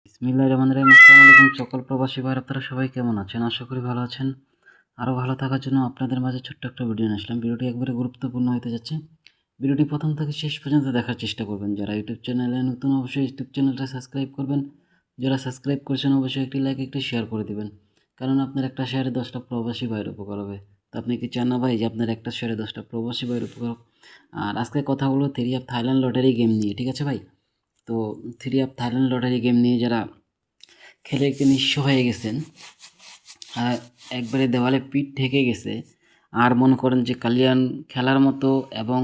বিসমিল্লাহির রহমানির রহিম। আসসালামু আলাইকুম সকল প্রবাসী ভাইরা, আপনারা সবাই কেমন আছেন? আশা করি ভালো আছেন। আরও ভালো থাকার জন্য আপনাদের মাঝে ছোট্ট একটা ভিডিও নিয়ে আসলাম। ভিডিওটি একবারে গুরুত্বপূর্ণ হতে যাচ্ছে। ভিডিওটি প্রথম থেকে শেষ পর্যন্ত দেখার চেষ্টা করবেন। যারা ইউটিউব চ্যানেলে নতুন অবশ্যই ইউটিউব চ্যানেলটা সাবস্ক্রাইব করবেন। যারা সাবস্ক্রাইব করেছেন অবশ্যই একটি লাইক একটি শেয়ার করে দিবেন, কারণ আপনার একটা শেয়ারে 10টা প্রবাসী ভাইয়ের উপকার হবে। তো আপনি কি চান না ভাই যে আপনার একটা শেয়ারে 10টা প্রবাসী ভাইয়ের উপকার হোক? আর আজকে কথা হলো three of Thailand lottery game নিয়ে, ঠিক আছে ভাই? তো three of Thailand lottery game নিয়ে যারা খেলে একটু নিঃস্ব হয়ে গেছেন, একবারে দেওয়ালে পিঠ ঠেকে গেছে, আর মনে করেন যে কালিয়ান খেলার মতো এবং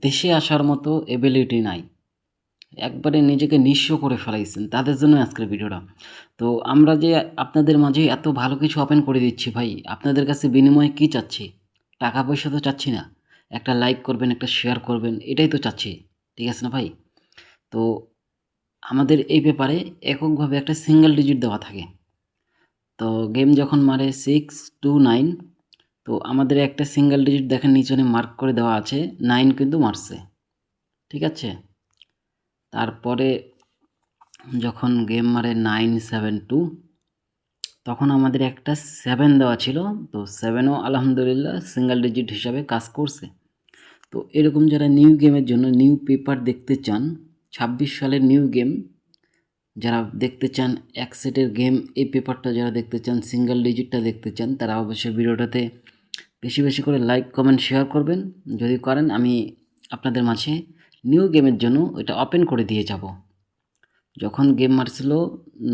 দেশে আসার মতো এবিলিটি নাই, একবারে নিজেকে নিঃস্ব করে ফেলাইছেন, তাদের জন্য আজকের ভিডিওটা। তো আমরা যে আপনাদের মাঝে এত ভালো কিছু ওপেন করে দিচ্ছি ভাই, আপনাদের কাছে বিনিময়ে কী চাচ্ছি? টাকা পয়সা তো চাচ্ছি না, একটা লাইক করবেন, একটা শেয়ার করবেন, এটাই তো চাচ্ছি, ঠিক আছে না ভাই? তো আমাদের এই পেপারে এককভাবে একটা সিঙ্গেল ডিজিট দেওয়া থাকে। তো গেম যখন মারে 6 to 9, তো আমাদের একটা সিঙ্গেল ডিজিট দেখেন নিচনে মার্ক করে দেওয়া আছে, 9 কিন্তু মারছে, ঠিক আছে? তারপরে যখন গেম মারে 972, তখন আমাদের একটা 7 দেওয়া ছিল, তো 7ও আলহামদুলিল্লাহ সিঙ্গেল ডিজিট হিসাবে কাজ করছে। তো এরকম যারা নিউ গেমের জন্য নিউ পেপার দেখতে চান, 26 সালের নিউ গেম যারা দেখতে চান, এক সেটের গেম, এই পেপারটা যারা দেখতে চান, সিঙ্গেল ডিজিটটা দেখতে চান, তারা অবশ্যই ভিডিওটাতে বেশি বেশি করে লাইক কমেন্ট শেয়ার করবেন। যদি করেন আমি আপনাদের মাঝে নিউ গেমের জন্য এটা ওপেন করে দিয়ে যাব। যখন গেম মারছিল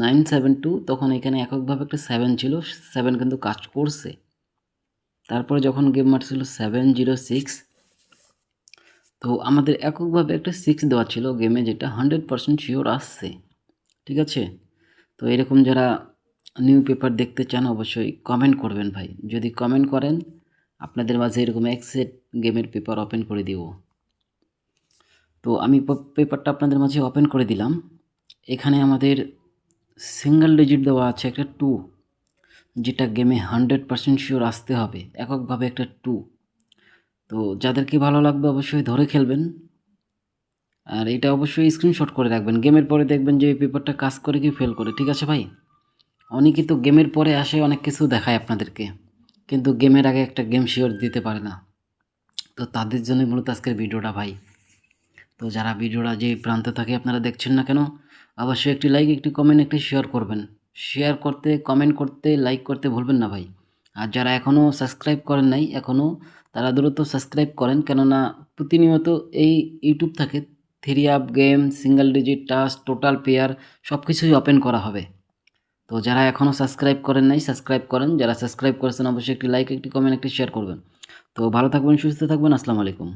972, তখন এখানে এককভাবে একটা 7 ছিল, 7 কিন্তু কাজ করছে। তারপরে যখন গেম মারছিল 706, তো আমাদের এককভাবে একটা 6 দেওয়া ছিল গেমে, যেটা 100% শিওর আসছে, ঠিক আছে? তো এরকম যারা নিউ পেপার দেখতে চান অবশ্যই কমেন্ট করবেন ভাই। যদি কমেন্ট করেন আপনাদের মাঝে এরকম এক সেট গেমের পেপার ওপেন করে দিব। তো আমি পেপারটা আপনাদের মাঝে ওপেন করে দিলাম। এখানে আমাদের সিঙ্গেল ডিজিট দেওয়া আছে একটা 2, যেটা গেমে 100% শিওর আসতে হবে, এককভাবে একটা 2। তো যাদেরকে ভালো লাগবে অবশ্যই ধরে খেলবেন, আর এটা অবশ্যই স্ক্রিনশট করে রাখবেন। গেমের পরে দেখবেন যে এই পেপারটা কাজ করে কি ফেল করে, ঠিক আছে ভাই? অনেকেই তো গেমের পরে আসে অনেক কিছু দেখায় আপনাদেরকে, কিন্তু গেমের আগে একটা গেম শিওর দিতে পারে না। তো তাদের জন্যই মূলত আজকের ভিডিওটা ভাই। তো যারা ভিডিওটা যে প্রান্তে থাকে আপনারা দেখছেন না কেন, অবশ্যই একটি লাইক একটি কমেন্ট একটি শেয়ার করবেন। শেয়ার করতে, কমেন্ট করতে, লাইক করতে ভুলবেন না ভাই। আর যারা এখনও সাবস্ক্রাইব করেন নাই এখনও, তারা দ্রুত সাবস্ক্রাইব করেন, কেননা প্রতিনিয়ত এই ইউটিউব থেকে three up game, single digit, touch, total pair সব কিছুই ওপেন করা হবে। তো যারা এখনও সাবস্ক্রাইব করেন নাই সাবস্ক্রাইব করেন, যারা সাবস্ক্রাইব করেছেন অবশ্যই একটি লাইক একটি কমেন্ট একটি শেয়ার করবেন। তো ভালো থাকবেন, সুস্থ থাকবেন, আসসালামু আলাইকুম।